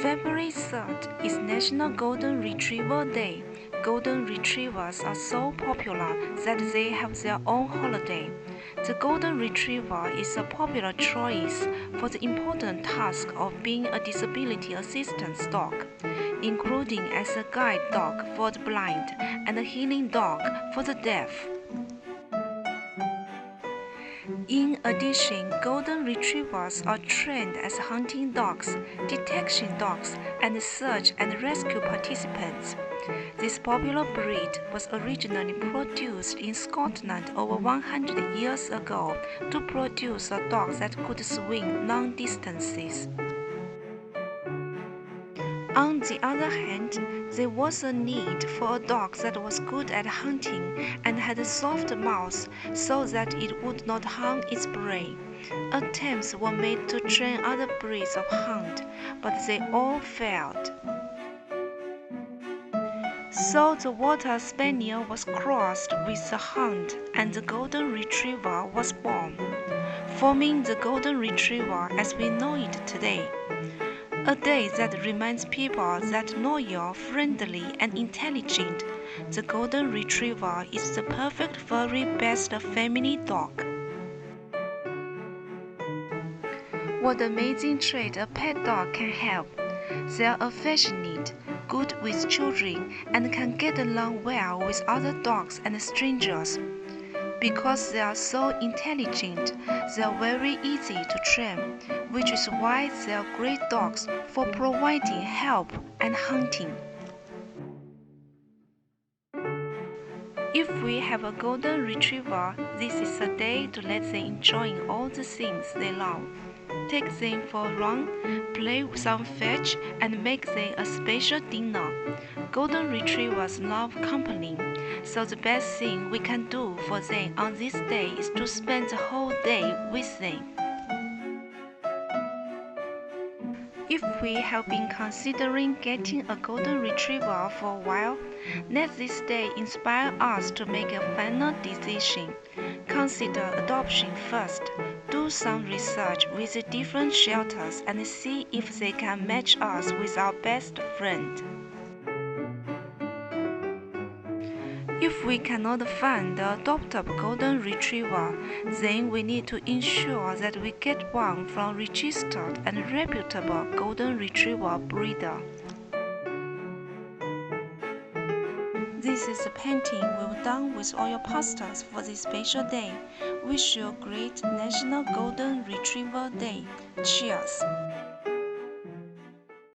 February 3rd is National Golden Retriever Day. Golden Retrievers are so popular that they have their own holiday. The Golden Retriever is a popular choice for the important task of being a disability assistance dog, including as a guide dog for the blind and a healing dog for the deaf. In addition, Golden Retrievers are trained as hunting dogs, detection dogs, and search and rescue participants. This popular breed was originally produced in Scotland over 100 years ago to produce a dog that could swim long distances. On the other hand, there was a need for a dog that was good at hunting and had a soft mouth so that it would not harm its prey. Attempts were made to train other breeds of hound, but they all failed. So the Water Spaniel was crossed with the hound and the Golden Retriever was born, forming the Golden Retriever as we know it today. A day that reminds people that loyal, friendly, and intelligent, the Golden Retriever is the perfect very best family dog. What amazing trait a pet dog can have! They are affectionate, good with children, and can get along well with other dogs and strangers. Because they are so intelligent, they are very easy to train, which is why they are great dogs for providing help and hunting. If we have a Golden Retriever, this is a day to let them enjoy all the things they love. Take them for a run, play some fetch, and make them a special dinner. Golden Retrievers love company, so the best thing we can do for them on this day is to spend the whole day with them. If we have been considering getting a Golden Retriever for a while, let this day inspire us to make a final decision. Consider adoption first. Do some research with the different shelters and see if they can match us with our best friend. If we cannot find the adoptable Golden Retriever, then we need to ensure that we get one from registered and reputable Golden Retriever breeder. This is the painting we've done with oil pastels for this special day. Wish you a great National Golden Retriever Day. Cheers!